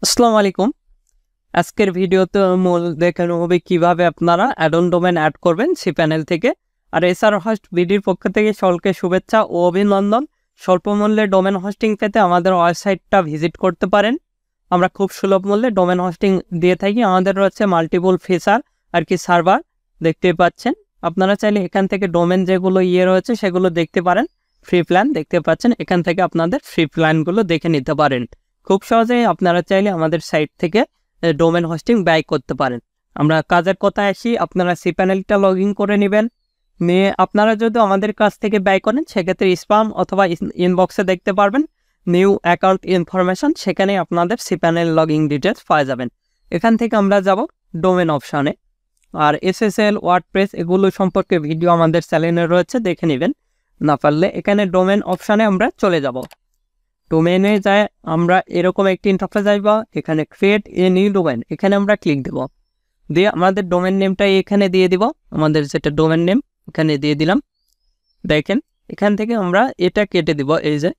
আসসালামু আলাইকুম। আজকের ভিডিওতে মূল দেখানো হবে কিভাবে আপনারা অ্যাড-অন ডোমেন অ্যাড করবেন cPanel থেকে। আর এসআর হোস্ট বিডির পক্ষ থেকে সকলকে শুভেচ্ছা ও অভিনন্দন। স্বল্প মূল্যে ডোমেন হোস্টিং পেতে আমাদের ওয়েবসাইটটা ভিজিট করতে পারেন। আমরা খুব সুলভ মূল্যে ডোমেন হোস্টিং দিয়ে থাকি। আমাদের রয়েছে মাল্টিপল ফিচার সার্ভার দেখতেই পাচ্ছেন। আপনারা চাইলে এখান থেকে ডোমেন যেগুলো রয়েছে সেগুলো দেখতে পারেন। ফ্রি প্ল্যান দেখতে পাচ্ছেন, এখান থেকে আপনাদের ফ্রি প্ল্যানগুলো দেখে নিতে পারেন। খুব সহজেই আপনারা চাইলে আমাদের সাইট থেকে ডোমেন হোস্টিং ব্যয় করতে পারেন। আমরা কাজের কথায় আসি, আপনারা cPanelটা লগ ইন করে নেবেন। নিয়ে আপনারা যদি আমাদের কাছ থেকে ব্যয় করেন সেক্ষেত্রে স্প্যাম অথবা ইনবক্সে দেখতে পারবেন নিউ অ্যাকাউন্ট ইনফরমেশন, সেখানে আপনাদের cPanel লগ ইন ডিটেলস পাওয়া যাবেন। এখান থেকে আমরা যাব ডোমেন অপশানে। আর SSL ওয়ার্ডপ্রেস এগুলো সম্পর্কে ভিডিও আমাদের চ্যানেলে রয়েছে, দেখে নেবেন। না পারলে এখানে ডোমেন অপশানে আমরা চলে যাব। ডোমেনে যায় আমরা এরকম একটি ইন্টারফেস আসবো, এখানে ক্রিয়েট এ নিউ ডোমেন, এখানে আমরা ক্লিক দেব। দিয়ে আমাদের ডোমেন নেমটা এখানে দিয়ে দিব, আমাদের যেটা ডোমেন নেম এখানে দিয়ে দিলাম। দেখেন এখান থেকে আমরা এটা কেটে দিব, এই যে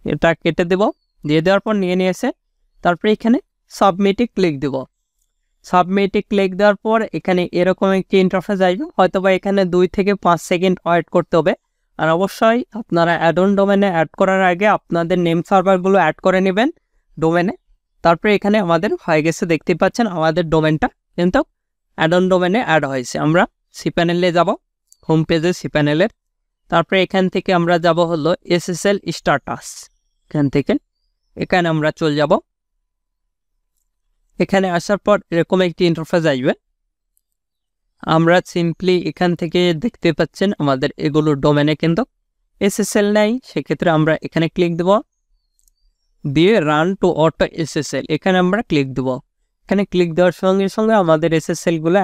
এটা কেটে দেব। দিয়ে দেওয়ার পর নিয়ে এসে তারপরে এখানে সাবমিটে ক্লিক দেব। সাবমিটে ক্লিক দেওয়ার পর এখানে এরকম একটি ইন্টারফেস আসবে, হয়তোবা এখানে 2 থেকে 5 সেকেন্ড ওয়েট করতে হবে। আর অবশ্যই আপনারা অ্যাড-অন ডোমেনে অ্যাড করার আগে আপনাদের নেম সার্ভারগুলো অ্যাড করে নেবেন ডোমেনে। তারপরে এখানে আমাদের হয়ে গেছে, দেখতে পাচ্ছেন আমাদের ডোমেনটা কিন্তু অ্যাড-অন ডোমেনে অ্যাড হয়েছে। আমরা cPanel-এ যাব, হোম পেজে cPanel-এর। তারপরে এখান থেকে আমরা যাব হলো SSL স্ট্যাটাস। এখান থেকে এখানে আমরা চলে যাব। এখানে আসার পর এরকম একটি ইন্টারফেস আসবে। আমরা সিম্পলি এখান থেকে দেখতে পাচ্ছেন আমাদের এগুলো ডোমেনে কিন্তু SSL নেই, সেক্ষেত্রে আমরা এখানে ক্লিক দেব। দিয়ে রান টু অটো SSL এখানে আমরা ক্লিক দেব। এখানে ক্লিক দেওয়ার সঙ্গে সঙ্গে আমাদের SSL-গুলো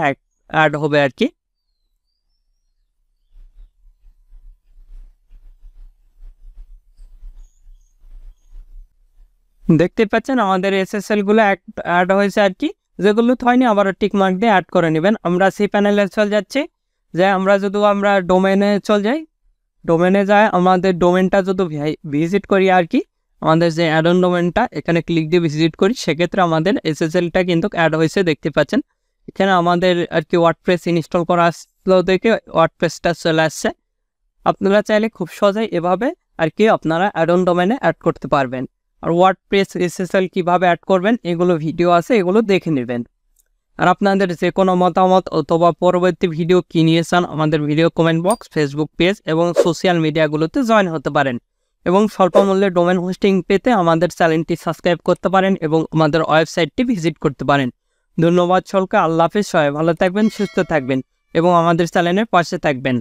অ্যাড হবে আর কি। দেখতে পাচ্ছেন আমাদের SSL-গুলো অ্যাড হয়েছে আর কি। যেগুলো হয়নি আবার টিক মার্ক দিয়ে অ্যাড করে নেবেন। আমরা cPanel-এ চলে যাচ্ছি, যে আমরা ডোমেনে চলে যাই। ডোমেনে যায় আমাদের ডোমেনটা যদি ভিজিট করি আর কি, আমাদের যে অ্যাড-অন ডোমেনটা এখানে ক্লিক দিয়ে ভিজিট করি, সেক্ষেত্রে আমাদের SSL-টা কিন্তু অ্যাড হয়েছে দেখতে পাচ্ছেন। এখানে আমাদের আর কি ওয়ার্ডপ্রেস ইনস্টল করা আসলো দেখে ওয়ার্ডপ্রেসটা চলে আসছে। আপনারা চাইলে খুব সহজেই এভাবে আর কি আপনারা অ্যাড-অন ডোমেনে অ্যাড করতে পারবেন। আর ওয়ার্ডপ্রেস SSL কীভাবে অ্যাড করবেন এগুলো ভিডিও আছে, এগুলো দেখে নেবেন। আর আপনাদের যে কোনো মতামত অথবা পরবর্তী ভিডিও কী নিয়ে চান আমাদের video comment box, Facebook page এবং সোশ্যাল মিডিয়াগুলোতে জয়েন হতে পারেন। এবং স্বল্প মূল্যে ডোমেন হোস্টিং পেতে আমাদের চ্যানেলটি সাবস্ক্রাইব করতে পারেন এবং আমাদের ওয়েবসাইটটি ভিজিট করতে পারেন। ধন্যবাদ সকলকে। আল্লাহ হাফেজ। সবাই ভালো থাকবেন, সুস্থ থাকবেন এবং আমাদের চ্যানেলের পাশে থাকবেন।